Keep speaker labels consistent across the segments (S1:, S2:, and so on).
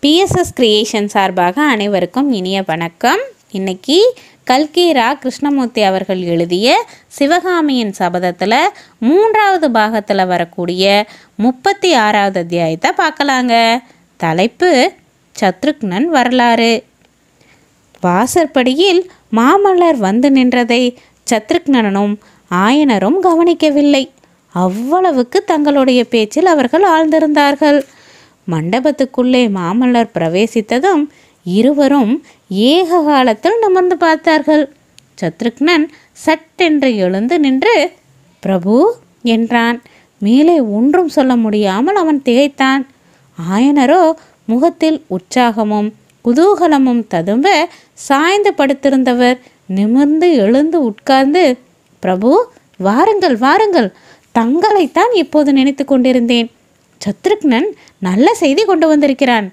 S1: BSS creation சார்பாக அனைவருக்கும் இனிய வணக்கம். இன்னைக்கு கல்கி ரா கிருஷ்ணமூர்த்தி அவர்கள் எழுதிய சிவகாமியின் சபதத்தில் 3வது பாகத்தில் வரக்கூடிய 36வது அத்தியாயத்தை பார்க்கலாங்க. தலைப்பு சத்ருக்னன் வரலாறு. வாசற்படியில் மாமல்லர் வந்து நின்றதை சத்ருக்னனும் ஆயனரும் கவனிக்கவில்லை. அவ்வளவுக்கு தங்களுடைய பேச்சில் அவர்கள் ஆழ்ந்திருந்தார்கள். மண்டபத்துக்குள்ளே மாமல்லர் பிரவேசித்ததும் இருவரும் ஏக காலத்தில் நிமிர்ந்து பார்த்தார்கள். சத்ருக்னன் சட்டென்று எழுந்து நின்று பிரபு என்றான். மேலே ஒன்றும் சொல்ல முடியாமல் அவன் திகைத்தான். ஆயனரோ முகத்தில் உற்சாகமும் குதூகலமும் ததும்ப சாய்ந்து படுத்திருந்தவர் நிமிர்ந்து எழுந்து உட்கார்ந்து, பிரபு வாருங்கள் வாருங்கள், தங்களைத்தான் இப்போது நினைத்து கொண்டிருந்தேன். சத்ருக்னன் நல்ல செய்தி கொண்டு வந்திருக்கிறான்.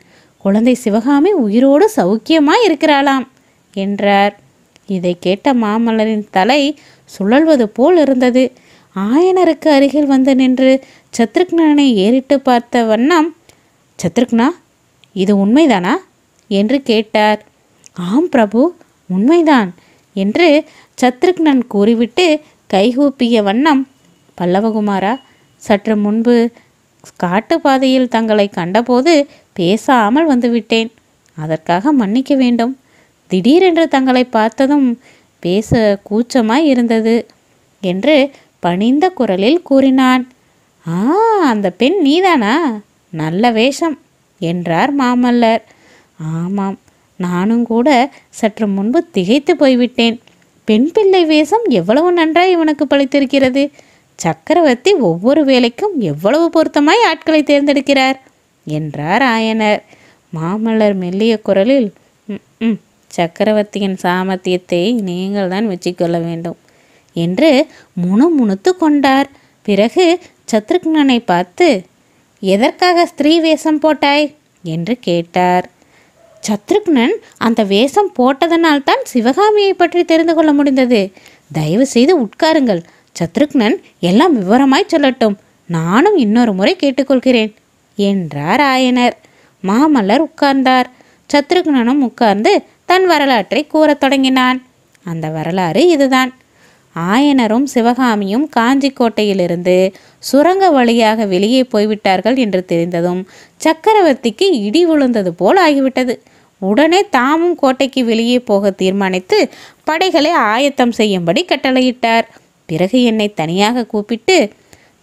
S1: குழந்தை சிவகாமி உயிரோடு சௌக்கியமாய் இருக்கிறாளாம் என்றார். இதை கேட்ட மாமல்லரின் தலை சுழல்வது போல் இருந்தது. ஆயனருக்கு அருகில் வந்து நின்று சத்ருக்னனை ஏறிட்டு பார்த்த வண்ணம், சத்ருக்னா, இது உண்மைதானா என்று கேட்டார். ஆம் பிரபு, உண்மைதான் என்று சத்ருக்னன் கூறிவிட்டு கைகூப்பிய வண்ணம், பல்லவகுமாரா, சற்று முன்பு காட்டுப்பாதையில் தங்களை கண்டபோது பேசாமல் வந்துவிட்டேன். அதற்காக மன்னிக்க வேண்டும். திடீரென்று தங்களை பார்த்ததும் பேச கூச்சமாய் இருந்தது என்று பணிந்த குரலில் கூறினான். அந்த பெண் நீதானா? நல்ல வேஷம் என்றார் மாமல்லர். ஆமாம், நானும் கூட சற்று முன்பு திகைத்து போய்விட்டேன். பெண் பிள்ளை வேஷம் எவ்வளவு நன்றாய் இவனுக்கு பழித்திருக்கிறது. சக்கரவர்த்தி ஒவ்வொரு வேலைக்கும் எவ்வளவு பொருத்தமாய் ஆட்களை தேர்ந்தெடுக்கிறார் என்றார் ஆயனர். மாமல்லர் மெல்லிய குரலில், சக்கரவர்த்தியின் சாமர்த்தியத்தை நீங்கள் தான் வச்சிக்கொள்ள வேண்டும் என்று முணுமுணுத்து கொண்டார். பிறகு சத்ருக்னனை பார்த்து, எதற்காக ஸ்திரீ வேஷம் போட்டாய் என்று கேட்டார். சத்ருக்னன் அந்த வேஷம் போட்டதனால் தான் சிவகாமியை பற்றி தெரிந்து கொள்ள முடிந்தது. தயவு செய்து உட்காருங்கள். சத்ருக்னன் எல்லாம் விவரமாய் சொல்லட்டும். நானும் இன்னொரு முறை கேட்டுக்கொள்கிறேன் என்றார் ஆயனர். மாமல்லர் உட்கார்ந்தார். சத்ருக்னனும் உட்கார்ந்து தன் வரலாற்றை கூறத் தொடங்கினான். அந்த வரலாறு இதுதான். ஆயனரும் சிவகாமியும் காஞ்சி கோட்டையிலிருந்து சுரங்க வழியாக வெளியே போய்விட்டார்கள் என்று தெரிந்ததும் சக்கரவர்த்திக்கு இடி விழுந்தது போல் ஆகிவிட்டது. உடனே தாமும் கோட்டைக்கு வெளியே போக தீர்மானித்து படைகளை ஆயத்தம் செய்யும்படி கட்டளையிட்டார். பிறகு என்னை தனியாக கூப்பிட்டு,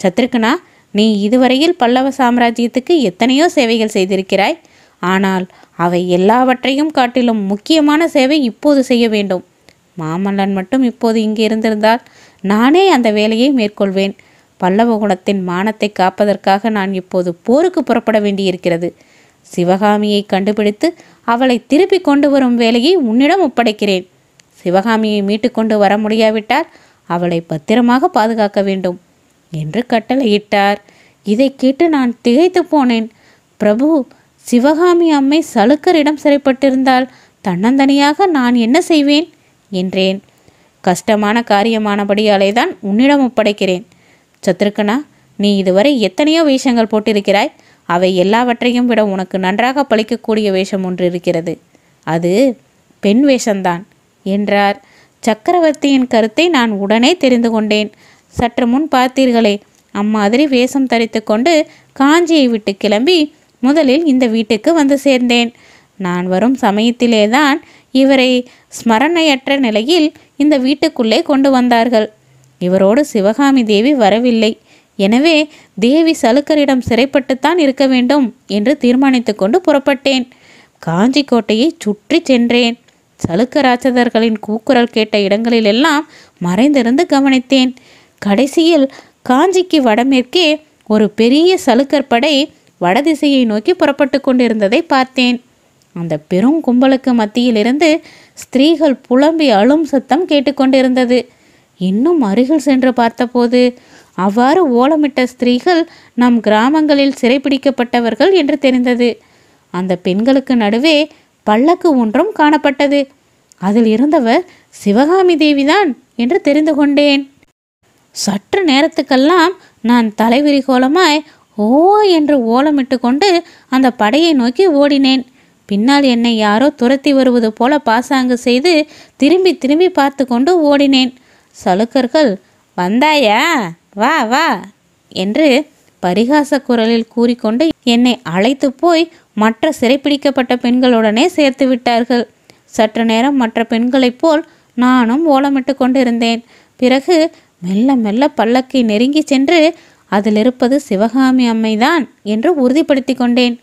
S1: சத்ருக்னா, நீ இதுவரையில் பல்லவ சாம்ராஜ்யத்துக்கு எத்தனையோ சேவைகள் செய்திருக்கிறாய். ஆனால் அவை எல்லாவற்றையும் காட்டிலும் முக்கியமான சேவை இப்போது செய்ய வேண்டும். மாமல்லன் மட்டும் இப்போது இங்கே இருந்திருந்தால் நானே அந்த வேலையை மேற்கொள்வேன். பல்லவ குலத்தின் மானத்தை காப்பதற்காக நான் இப்போது போருக்கு புறப்பட வேண்டியிருக்கிறது. சிவகாமியை கண்டுபிடித்து அவளை திருப்பி கொண்டு வரும் வேலையை உன்னிடம் ஒப்படைக்கிறேன். சிவகாமியை மீட்டு கொண்டு வர முடியாவிட்டால் அவளை பத்திரமாக பாதுகாக்க வேண்டும் என்று கட்டளையிட்டார். இதை கேட்டு நான் திகைத்து போனேன். பிரபு, சிவகாமி அம்மை சலுக்கரிடம் சிறைப்பட்டிருந்தால் தன்னந்தனியாக நான் என்ன செய்வேன் என்றேன். கஷ்டமான காரியமானபடியாலே தான் உன்னிடம் ஒப்படைக்கிறேன். சத்ருக்னா, நீ இதுவரை எத்தனையோ வேஷங்கள் போட்டிருக்கிறாய். அவை எல்லாவற்றையும் விட உனக்கு நன்றாக பழிக்கக்கூடிய வேஷம் ஒன்று இருக்கிறது. அது பெண் வேஷம்தான் என்றார். சக்கரவர்த்தியின் கருத்தை நான் உடனே தெரிந்து கொண்டேன். சற்று முன் பார்த்தீர்களே, அம்மாதிரி வேஷம் தரித்து கொண்டு காஞ்சியை விட்டு கிளம்பி முதலில் இந்த வீட்டுக்கு வந்து சேர்ந்தேன். நான் வரும் சமயத்திலேதான் இவரை ஸ்மரணையற்ற நிலையில் இந்த வீட்டுக்குள்ளே கொண்டு வந்தார்கள். இவரோடு சிவகாமி தேவி வரவில்லை. எனவே தேவி சலுக்கரிடம் சிறைப்பட்டுத்தான் இருக்க வேண்டும் என்று தீர்மானித்து கொண்டு புறப்பட்டேன். காஞ்சி கோட்டையை சுற்றி சென்றேன். சலுக்க ராட்சதர்களின் கூக்குரல் கேட்ட இடங்களிலெல்லாம் மறைந்திருந்து கவனித்தேன். கடைசியில் காஞ்சிக்கு வடமேற்கே ஒரு பெரிய சலுக்கர் படை வடதிசையை நோக்கி புறப்பட்டு கொண்டிருந்ததை பார்த்தேன். அந்த பெரும் கும்பலுக்கு மத்தியிலிருந்து ஸ்திரீகள் புலம்பி அழும் சத்தம் கேட்டுக்கொண்டிருந்தது. இன்னும் அருகில் சென்று பார்த்தபோது அவ்வாறு ஓலமிட்ட ஸ்திரீகள் நம் கிராமங்களில் சிறைப்பிடிக்கப்பட்டவர்கள் என்று தெரிந்தது. அந்த பெண்களுக்கு நடுவே பல்லக்கு ஒன்றும் காணப்பட்டது. அதில் இருந்தவர் சிவகாமி தேவிதான் என்று தெரிந்து கொண்டேன். சற்று நேரத்துக்கெல்லாம் நான் தலைவிரி கோலமாய் ஓ என்று ஓலமிட்டு கொண்டு அந்த படையை நோக்கி ஓடினேன். பின்னால் என்னை யாரோ துரத்தி வருவது போல பாசாங்கு செய்து திரும்பி திரும்பி பார்த்து கொண்டு ஓடினேன். சலுக்கர்கள் வந்தாயா, வா வா என்று பரிகாச குரலில் கூறிக்கொண்டு என்னை அழைத்து போய் மற்ற சிறைப்பிடிக்கப்பட்ட பெண்களுடனே சேர்த்து விட்டார்கள். சற்று நேரம் மற்ற பெண்களைப் போல் நானும் ஓலமிட்டு கொண்டிருந்தேன். பிறகு மெல்ல மெல்ல பல்லக்கை நெருங்கி சென்று அதில் இருப்பது சிவகாமி அம்மைதான் என்று உறுதிப்படுத்தி கொண்டேன்.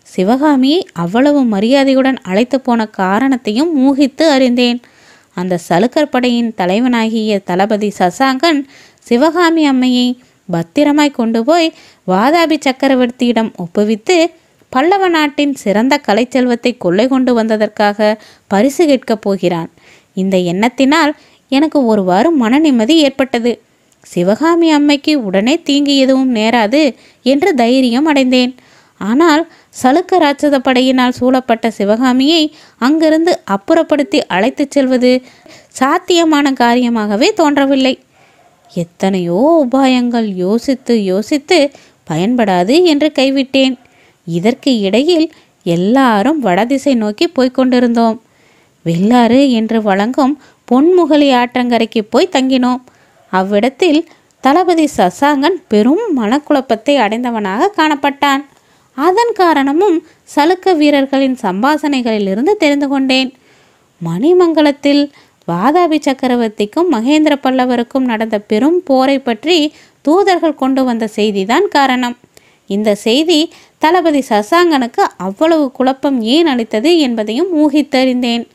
S1: சிவகாமியை அவ்வளவு மரியாதையுடன் அழைத்து போன காரணத்தையும் ஊகித்து அறிந்தேன். அந்த சலுக்கர் படையின் தலைவனாகிய தளபதி சசாங்கன் சிவகாமி அம்மையை பத்திரமாய் கொண்டு போய் வாதாபி சக்கரவர்த்தியிடம் ஒப்புவித்து பல்லவ நாட்டின் சிறந்த கலைச்செல்வத்தை கொள்ளை கொண்டு வந்ததற்காக பரிசு கேட்கப் போகிறான். இந்த எண்ணத்தினால் எனக்கு ஒருவாறு மன நிம்மதி ஏற்பட்டது. சிவகாமி அம்மைக்கு உடனே தீங்கு எதுவும் நேராது என்று தைரியம் அடைந்தேன். ஆனால் சலுக்க ராட்சத படையினால் சூழப்பட்ட சிவகாமியை அங்கிருந்து அப்புறப்படுத்தி அழைத்துச் செல்வது சாத்தியமான காரியமாகவே தோன்றவில்லை. எத்தனையோ உபாயங்கள் யோசித்து யோசித்து பயன்படாது என்று கைவிட்டேன். இதற்கு இடையில் எல்லாரும் வடதிசை நோக்கி போய்கொண்டிருந்தோம். வெள்ளாறு என்று வழங்கும் பொன்முகலி ஆற்றங்கரைக்கு போய் தங்கினோம். அவ்விடத்தில் தளபதி சசாங்கன் பெரும் மனக்குழப்பத்தை அடைந்தவனாக காணப்பட்டான். அதன் காரணமும் சலுக்க வீரர்களின் சம்பாசனைகளிலிருந்து தெரிந்து கொண்டேன். மணிமங்கலத்தில் வாதாபி சக்கரவர்த்திக்கும் மகேந்திர பல்லவருக்கும் நடந்த பெரும் போரை பற்றி தூதர்கள் கொண்டு வந்த செய்திதான் காரணம். இந்த செய்தி தளபதி சசாங்கனுக்கு அவ்வளவு குழப்பம் ஏன் அளித்தது என்பதையும் ஊகித்தறிந்தேன்.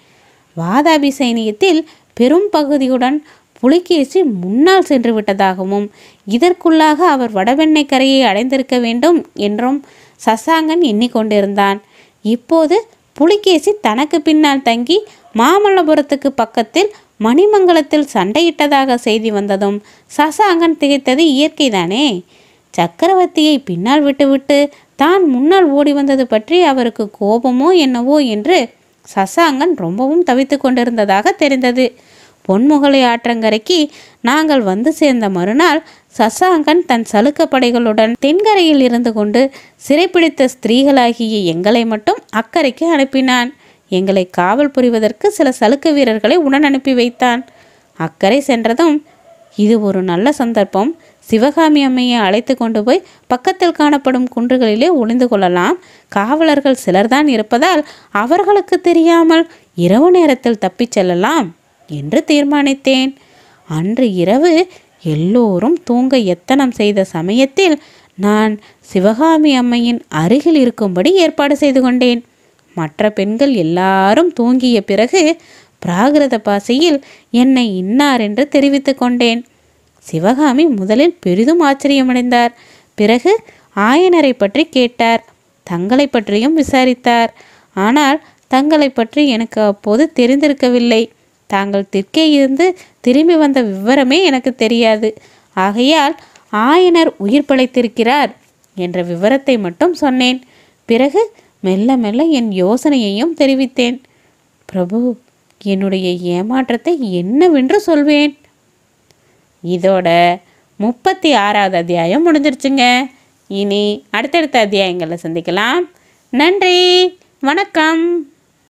S1: வாதாபி சைனியத்தில் பெரும் பகுதியுடன் புலிகேசி முன்னால் சென்று விட்டதாகவும் இதற்குள்ளாக அவர் வடவெண்ணை கரையை அடைந்திருக்க வேண்டும் என்றும் சசாங்கன் எண்ணிக்கொண்டிருந்தான். இப்போது புலிகேசி தனக்கு பின்னால் தங்கி மாமல்லபுரத்துக்கு பக்கத்தில் மணிமங்கலத்தில் சண்டையிட்டதாக செய்தி வந்ததும் சசாங்கன் திகைத்தது இயற்கைதானே. சக்கரவர்த்தியை பின்னால் விட்டுவிட்டு தான் முன்னால் ஓடி வந்தது பற்றி அவருக்கு கோபமோ என்னவோ என்று சசாங்கன் ரொம்பவும் தவித்து கொண்டிருந்ததாக தெரிந்தது. பொன்முகலை ஆற்றங்கரைக்கு நாங்கள் வந்து சேர்ந்த மறுநாள் சசாங்கன் தன் சலுக்க படைகளுடன் தென்கரையில் இருந்து கொண்டு சிறைப்பிடித்த ஸ்திரீகளாகிய எங்களை மட்டும் அக்கறைக்கு அனுப்பினான். எங்களை காவல் புரிவதற்கு சில சலுக்க வீரர்களை உடன் அனுப்பி வைத்தான். அக்கறை சென்றதும், இது ஒரு நல்ல சந்தர்ப்பம், சிவகாமி அம்மையை அழைத்து கொண்டு போய் பக்கத்தில் காணப்படும் குன்றுகளிலே ஒளிந்து கொள்ளலாம். காவலர்கள் சிலர்தான் இருப்பதால் அவர்களுக்கு தெரியாமல் இரவு நேரத்தில் தப்பிச் செல்லலாம் என்று தீர்மானித்தேன். அன்று இரவு எல்லோரும் தூங்க எத்தனம் செய்த சமயத்தில் நான் சிவகாமி அம்மையின் அருகில் இருக்கும்படி ஏற்பாடு செய்து கொண்டேன். மற்ற பெண்கள் எல்லாரும் தூங்கிய பிறகு பிராகிருத பாஷையில் என்னை இன்னார் என்று தெரிவித்து கொண்டேன். சிவகாமி முதலில் பெரிதும் ஆச்சரியமடைந்தார். பிறகு ஆயனரை பற்றி கேட்டார். தங்களை பற்றியும் விசாரித்தார். ஆனால் தங்களை பற்றி எனக்கு அப்போது தெரிந்திருக்கவில்லை. தாங்கள் தெற்கே இருந்து திரும்பி வந்த விவரமே எனக்கு தெரியாது. ஆகையால் ஆயனர் உயிர் பிழைத்திருக்கிறார் என்ற விவரத்தை மட்டும் சொன்னேன். பிறகு மெல்ல மெல்ல என் யோசனையையும் தெரிவித்தேன். பிரபு, என்னுடைய ஏமாற்றத்தை என்னவென்று சொல்வேன்? இதோட 36வது அத்தியாயம் முடிஞ்சிருச்சுங்க. இனி அடுத்தடுத்த அத்தியாயங்களை சந்திக்கலாம். நன்றி, வணக்கம்.